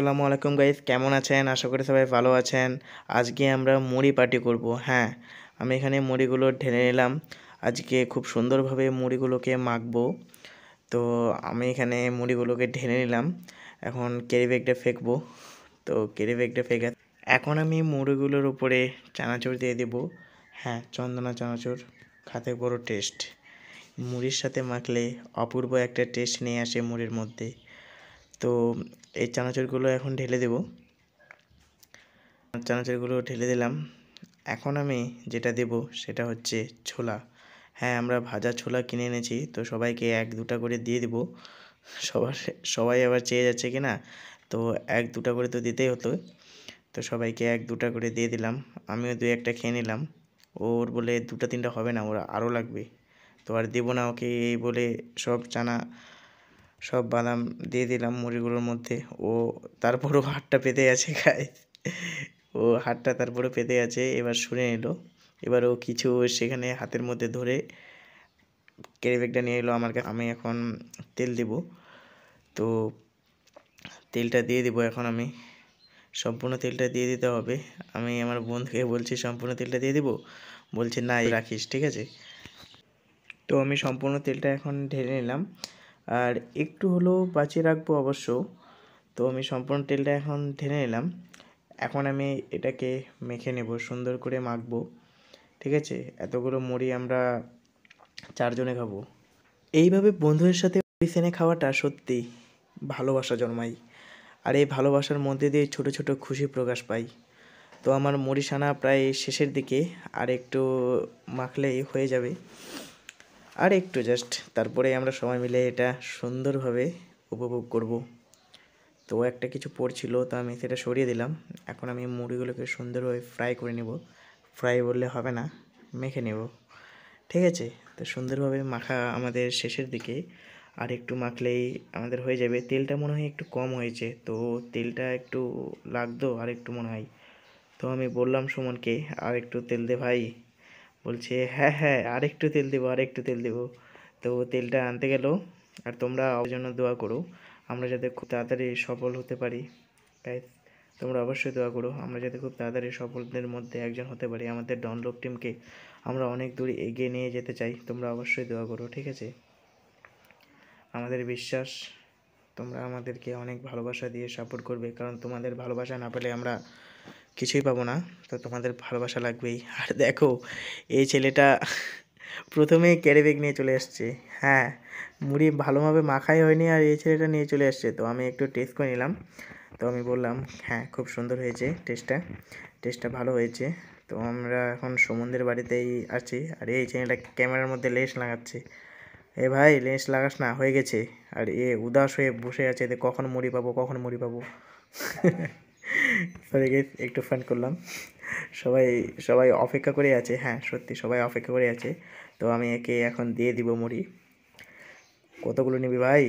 আসসালামু আলাইকুম গাইস, কেমন আছেন? আশা করি সবাই ভালো আছেন। আজকে আমরা মুড়ি পার্টি করব। হ্যাঁ, আমি এখানে মুড়িগুলো ঢেলে নিলাম। আজকে খুব সুন্দরভাবে মুড়িগুলোকে মাখবো। তো আমি এখানে মুড়িগুলোকে ঢেলে নিলাম। এখন ক্যারি ব্যাগটা ফেকবো। তো ক্যারি ব্যাগটা ফেকে এখন আমি মুড়িগুলোর উপরে চানাচুর দিয়ে দেব। হ্যাঁ, চন্দনা চানাচুর খেতে বড় টেস্ট। মুড়ির সাথে মাখলে অপূর্ব একটা টেস্ট নিয়ে আসে মুড়ির মধ্যে। তো এই চানাচুরগুলো এখন ঢেলে দেব। চানাচুরগুলো ঢেলে দিলাম। এখন আমি যেটা দেব সেটা হচ্ছে ছোলা। হ্যাঁ, আমরা ভাজা ছোলা কিনে এনেছি, তো সবাইকে এক দুটা করে দিয়ে দেব। সবাই আবার চেয়ে যাচ্ছে কি না, তো এক দুটা করে তো দিতেই হতো। তো সবাইকে এক দুটা করে দিয়ে দিলাম। আমিও দুই একটা খেয়ে নিলাম। ওর বলে দুটা তিনটা হবে না, ওর আরও লাগবে। তো আর দেবো না ওকে, এই বলে সব বাদাম দিয়ে দিলাম মুড়িগুলোর মধ্যে। ও তারপরও হাতটা পেতে আছে গায়ে। ও হাতটা তারপরে পেতে আছে, এবার সরে নিল। এবার ও কিছু সেখানে হাতের মধ্যে ধরে ক্যারি ব্যাগটা নিয়ে এলো আমার কাছে। আমি এখন তেল দিব। তো তেলটা দিয়ে দিব এখন আমি। সম্পূর্ণ তেলটা দিয়ে দিতে হবে। আমি আমার বন্ধুকে বলছি সম্পূর্ণ তেলটা দিয়ে দিব, বলছে না রাখিস, ঠিক আছে। তো আমি সম্পূর্ণ তেলটা এখন ঢেলে নিলাম, আর একটু হলেও বাঁচিয়ে রাখবো অবশ্য। তো আমি সম্পূর্ণ তেলটা এখন ঢেলে নিলাম। এখন আমি এটাকে মেখে নেব, সুন্দর করে মাখবো, ঠিক আছে। এতগুলো মুড়ি আমরা চারজনে খাবো। এইভাবে বন্ধুদের সাথে মুড়ি চেনে খাওয়াটা সত্যি ভালোবাসা জন্মায়, আর এই ভালোবাসার মধ্যে দিয়ে ছোট ছোট খুশি প্রকাশ পাই। তো আমার মুড়ি সানা প্রায় শেষের দিকে, আর একটু মাখলেই হয়ে যাবে, আর একটু জাস্ট। তারপরে আমরা সবাই মিলে এটা সুন্দরভাবে উপভোগ করব। তো একটা কিছু পড়ছিল, তো আমি সেটা সরিয়ে দিলাম। এখন আমি মুড়িগুলোকে সুন্দরভাবে ফ্রাই করে নেব। ফ্রাই বললে হবে না, মেখে নেব, ঠিক আছে। তো সুন্দরভাবে মাখা আমাদের শেষের দিকে, আর একটু মাখলেই আমাদের হয়ে যাবে। তেলটা মনে হয় একটু কম হয়েছে, তো তেলটা একটু লাগতো আর একটু মনে হয়। তো আমি বললাম সুমনকে, আর একটু তেল দে ভাই। বলছে হ্যাঁ হ্যাঁ, আর একটু তেল দেবো, আর একটু তেল দেবো। তো তেলটা আনতে গেল। আর তোমরা ওর জন্য দোয়া করো, আমরা যাতে খুব তাড়াতাড়ি সফল হতে পারি। তাই তোমরা অবশ্যই দোয়া করো, আমরা যাতে খুব তাড়াতাড়ি সফলদের মধ্যে একজন হতে পারি। আমাদের ডনলপ টিমকে আমরা অনেক দূর এগিয়ে নিয়ে যেতে চাই। তোমরা অবশ্যই দোয়া করো, ঠিক আছে। আমাদের বিশ্বাস তোমরা আমাদেরকে অনেক ভালোবাসা দিয়ে সাপোর্ট করবে, কারণ তোমাদের ভালোবাসা না পেলে আমরা কিছুই পাবো না। তো তোমাদের ভালোবাসা লাগবেই। আর দেখো, এই ছেলেটা প্রথমেই ক্যারি ব্যাগ নিয়ে চলে আসছে। হ্যাঁ, মুড়ি ভালোভাবে মাখাই হয়নি, আর এই ছেলেটা নিয়ে চলে আসছে। তো আমি একটু টেস্ট করে নিলাম। তো আমি বললাম হ্যাঁ, খুব সুন্দর হয়েছে টেস্টটা ভালো হয়েছে। তো আমরা এখন সুমনদের বাড়িতেই আছি, আর এই ছেলেটা ক্যামেরার মধ্যে লেন্স লাগাচ্ছে। এ ভাই, লেন্স লাগাস না, হয়ে গেছে। আর এ উদাস হয়ে বসে আছে, যে কখন মুড়ি পাবো, কখন মুড়ি পাবো। সরি গাইস, একটু ফান করলাম। সবাই সবাই অপেক্ষা করে আছে। হ্যাঁ সত্যি, সবাই অপেক্ষা করে আছে। তো আমি একে এখন দিয়ে দিব মুড়ি। কতগুলো নিবি ভাই?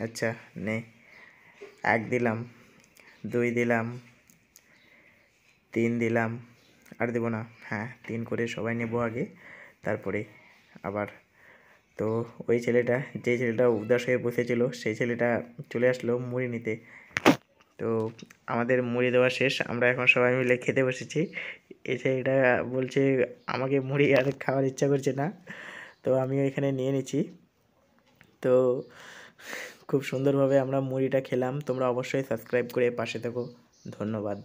আচ্ছা নে। এক দিলাম, দুই দিলাম, তিন দিলাম, আর দেবো না। হ্যাঁ, তিন করে সবাই নেবো আগে, তারপরে আবার। তো ওই ছেলেটা, যে ছেলেটা উদাস হয়ে বসেছিল, সেই ছেলেটা চলে আসলো মুড়ি নিতে। তো আমাদের মুড়ি দেওয়া শেষ, আমরা এখন সবাই মিলে খেতে বসেছি। এই ছেলেটা বলছে আমাকে মুড়ি আর খাওয়ার ইচ্ছা করছে না, তো আমিও এখানে নিয়ে নিচ্ছি। তো খুব সুন্দরভাবে আমরা মুড়িটা খেলাম। তোমরা অবশ্যই সাবস্ক্রাইব করে পাশে থেকো। ধন্যবাদ।